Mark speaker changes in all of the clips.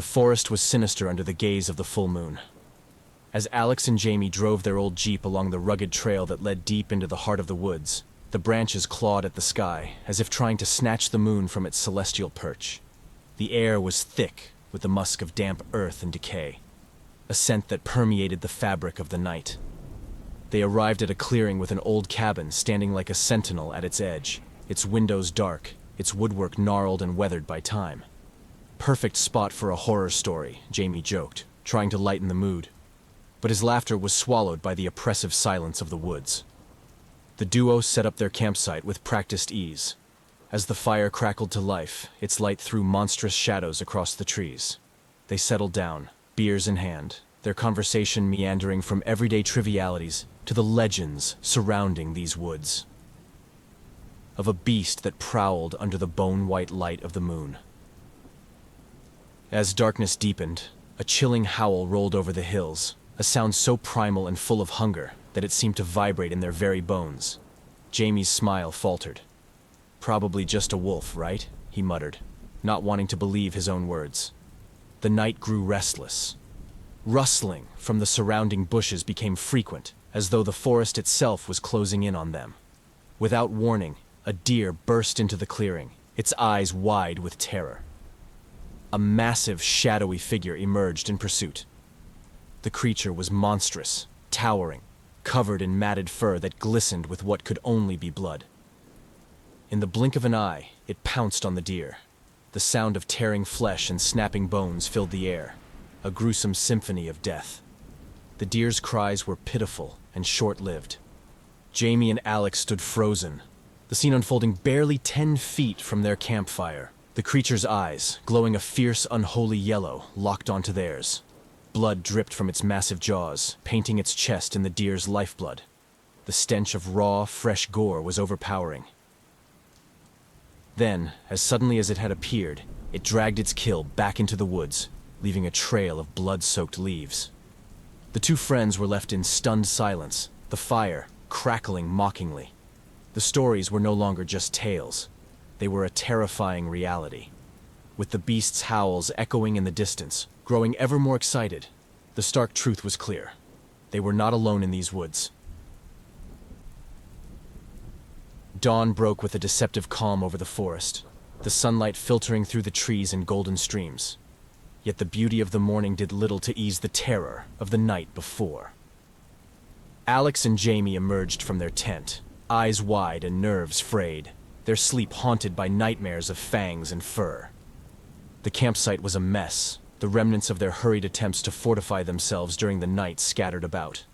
Speaker 1: The forest was sinister under the gaze of the full moon. As Alex and Jamie drove their old Jeep along the rugged trail that led deep into the heart of the woods, the branches clawed at the sky, as if trying to snatch the moon from its celestial perch. The air was thick with the musk of damp earth and decay, a scent that permeated the fabric of the night. They arrived at a clearing with an old cabin standing like a sentinel at its edge, its windows dark, its woodwork gnarled and weathered by time. Perfect spot for a horror story, Jamie joked, trying to lighten the mood. But his laughter was swallowed by the oppressive silence of the woods. The duo set up their campsite with practiced ease. As the fire crackled to life, its light threw monstrous shadows across the trees. They settled down, beers in hand, their conversation meandering from everyday trivialities to the legends surrounding these woods. Of a beast that prowled under the bone-white light of the moon. As darkness deepened, a chilling howl rolled over the hills, a sound so primal and full of hunger that it seemed to vibrate in their very bones. Jamie's smile faltered. "Probably just a wolf, right?" he muttered, not wanting to believe his own words. The night grew restless. Rustling from the surrounding bushes became frequent, as though the forest itself was closing in on them. Without warning, a deer burst into the clearing, its eyes wide with terror. A massive, shadowy figure emerged in pursuit. The creature was monstrous, towering, covered in matted fur that glistened with what could only be blood. In the blink of an eye, it pounced on the deer. The sound of tearing flesh and snapping bones filled the air, a gruesome symphony of death. The deer's cries were pitiful and short-lived. Jamie and Alex stood frozen, the scene unfolding barely 10 feet from their campfire. The creature's eyes, glowing a fierce, unholy yellow, locked onto theirs. Blood dripped from its massive jaws, painting its chest in the deer's lifeblood. The stench of raw, fresh gore was overpowering. Then, as suddenly as it had appeared, it dragged its kill back into the woods, leaving a trail of blood-soaked leaves. The two friends were left in stunned silence, the fire crackling mockingly. The stories were no longer just tales. They were a terrifying reality. With the beast's howls echoing in the distance, growing ever more excited, the stark truth was clear. They were not alone in these woods. Dawn broke with a deceptive calm over the forest, the sunlight filtering through the trees in golden streams. Yet the beauty of the morning did little to ease the terror of the night before. Alex and Jamie emerged from their tent, eyes wide and nerves frayed, their sleep haunted by nightmares of fangs and fur. The campsite was a mess, the remnants of their hurried attempts to fortify themselves during the night scattered about.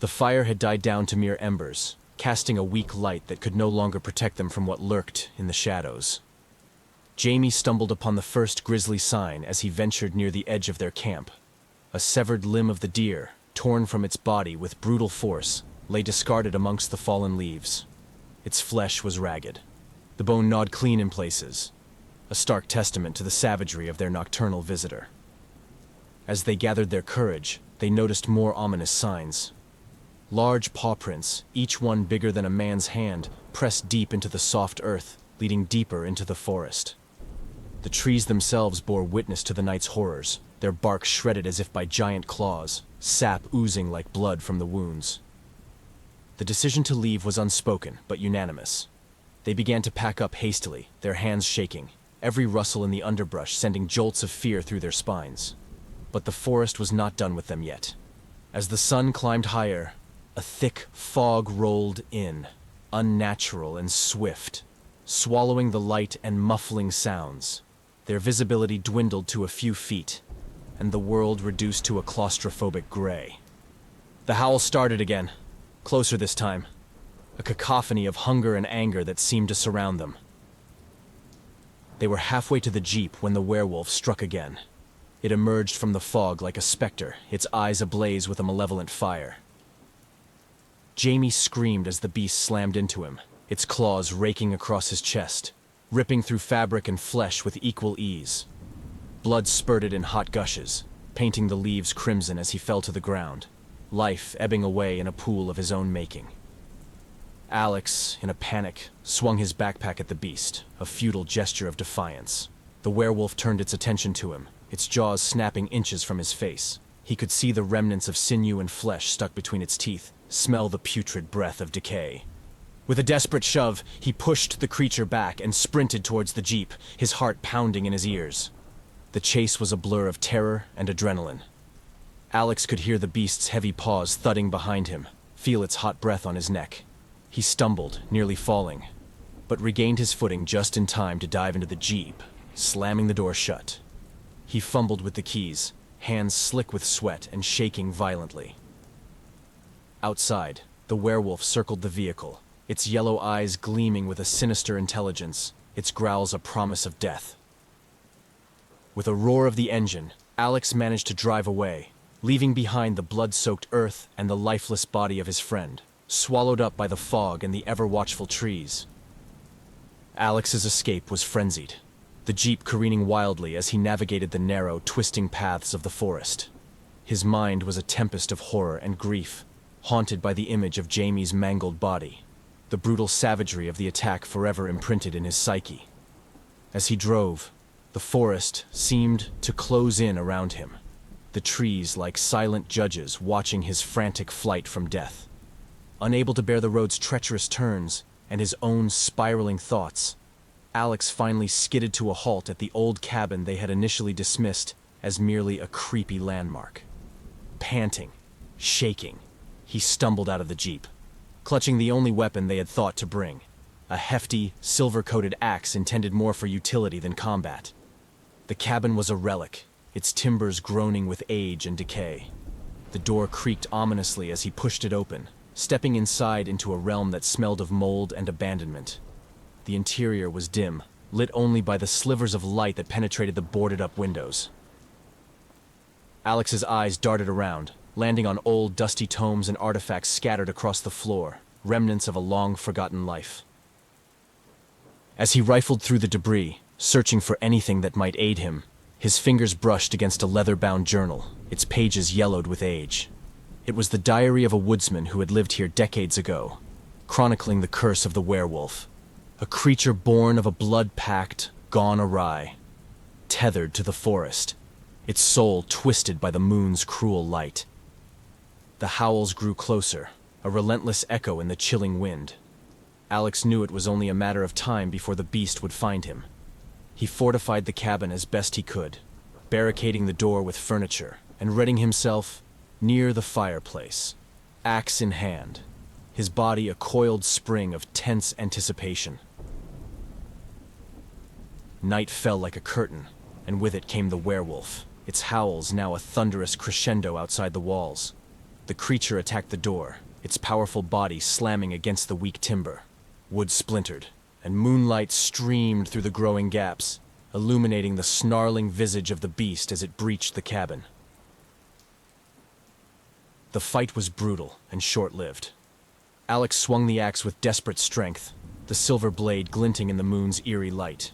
Speaker 1: The fire had died down to mere embers, casting a weak light that could no longer protect them from what lurked in the shadows. Jamie stumbled upon the first grisly sign as he ventured near the edge of their camp. A severed limb of the deer, torn from its body with brutal force, lay discarded amongst the fallen leaves. Its flesh was ragged, the bone gnawed clean in places, a stark testament to the savagery of their nocturnal visitor. As they gathered their courage, they noticed more ominous signs. Large paw prints, each one bigger than a man's hand, pressed deep into the soft earth, leading deeper into the forest. The trees themselves bore witness to the night's horrors, their bark shredded as if by giant claws, sap oozing like blood from the wounds. The decision to leave was unspoken, but unanimous. They began to pack up hastily, their hands shaking, every rustle in the underbrush sending jolts of fear through their spines. But the forest was not done with them yet. As the sun climbed higher, a thick fog rolled in, unnatural and swift, swallowing the light and muffling sounds. Their visibility dwindled to a few feet, and the world reduced to a claustrophobic gray. The howl started again, closer this time, a cacophony of hunger and anger that seemed to surround them. They were halfway to the jeep when the werewolf struck again. It emerged from the fog like a specter, its eyes ablaze with a malevolent fire. Jamie screamed as the beast slammed into him, its claws raking across his chest, ripping through fabric and flesh with equal ease. Blood spurted in hot gushes, painting the leaves crimson as he fell to the ground, life ebbing away in a pool of his own making. Alex, in a panic, swung his backpack at the beast, a futile gesture of defiance. The werewolf turned its attention to him, its jaws snapping inches from his face. He could see the remnants of sinew and flesh stuck between its teeth, smell the putrid breath of decay. With a desperate shove, he pushed the creature back and sprinted towards the jeep, his heart pounding in his ears. The chase was a blur of terror and adrenaline. Alex could hear the beast's heavy paws thudding behind him, feel its hot breath on his neck. He stumbled, nearly falling, but regained his footing just in time to dive into the jeep, slamming the door shut. He fumbled with the keys, hands slick with sweat and shaking violently. Outside, the werewolf circled the vehicle, its yellow eyes gleaming with a sinister intelligence, its growls a promise of death. With a roar of the engine, Alex managed to drive away, leaving behind the blood-soaked earth and the lifeless body of his friend, swallowed up by the fog and the ever-watchful trees. Alex's escape was frenzied, the jeep careening wildly as he navigated the narrow, twisting paths of the forest. His mind was a tempest of horror and grief, haunted by the image of Jamie's mangled body, the brutal savagery of the attack forever imprinted in his psyche. As he drove, the forest seemed to close in around him, the trees like silent judges watching his frantic flight from death. Unable to bear the road's treacherous turns and his own spiraling thoughts, Alex finally skidded to a halt at the old cabin they had initially dismissed as merely a creepy landmark. Panting, shaking, he stumbled out of the jeep, clutching the only weapon they had thought to bring, a hefty, silver-coated axe intended more for utility than combat. The cabin was a relic, its timbers groaning with age and decay. The door creaked ominously as he pushed it open, stepping inside into a realm that smelled of mold and abandonment. The interior was dim, lit only by the slivers of light that penetrated the boarded-up windows. Alex's eyes darted around, landing on old, dusty tomes and artifacts scattered across the floor, remnants of a long-forgotten life. As he rifled through the debris, searching for anything that might aid him, his fingers brushed against a leather-bound journal, its pages yellowed with age. It was the diary of a woodsman who had lived here decades ago, chronicling the curse of the werewolf, a creature born of a blood pact gone awry, tethered to the forest, its soul twisted by the moon's cruel light. The howls grew closer, a relentless echo in the chilling wind. Alex knew it was only a matter of time before the beast would find him. He fortified the cabin as best he could, barricading the door with furniture and readying himself near the fireplace, axe in hand, his body a coiled spring of tense anticipation. Night fell like a curtain, and with it came the werewolf, its howls now a thunderous crescendo outside the walls. The creature attacked the door, its powerful body slamming against the weak timber. Wood splintered, and moonlight streamed through the growing gaps, illuminating the snarling visage of the beast as it breached the cabin. The fight was brutal and short-lived. Alex swung the axe with desperate strength, the silver blade glinting in the moon's eerie light.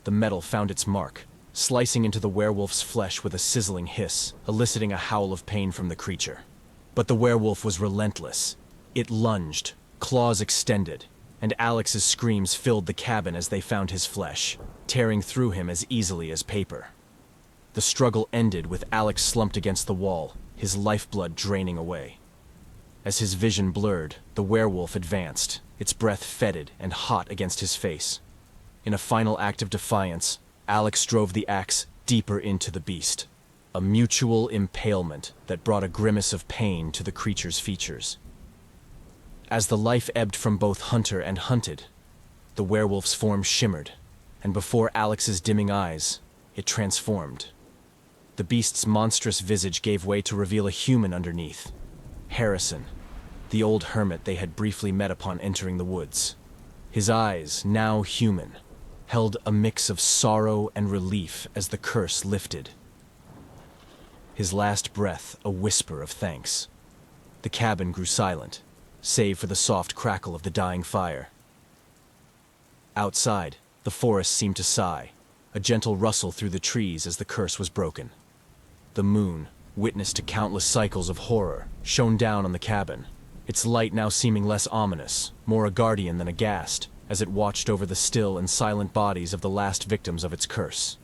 Speaker 1: The metal found its mark, slicing into the werewolf's flesh with a sizzling hiss, eliciting a howl of pain from the creature. But the werewolf was relentless. It lunged, claws extended, and Alex's screams filled the cabin as they found his flesh, tearing through him as easily as paper. The struggle ended with Alex slumped against the wall, his lifeblood draining away. As his vision blurred, the werewolf advanced, its breath fetid and hot against his face. In a final act of defiance, Alex drove the axe deeper into the beast, a mutual impalement that brought a grimace of pain to the creature's features. As the life ebbed from both hunter and hunted, the werewolf's form shimmered, and before Alex's dimming eyes, it transformed. The beast's monstrous visage gave way to reveal a human underneath. Harrison, the old hermit they had briefly met upon entering the woods. His eyes, now human, held a mix of sorrow and relief as the curse lifted. His last breath a whisper of thanks. The cabin grew silent, save for the soft crackle of the dying fire. Outside, the forest seemed to sigh, a gentle rustle through the trees as the curse was broken. The moon, witness to countless cycles of horror, shone down on the cabin, its light now seeming less ominous, more a guardian than aghast, as it watched over the still and silent bodies of the last victims of its curse.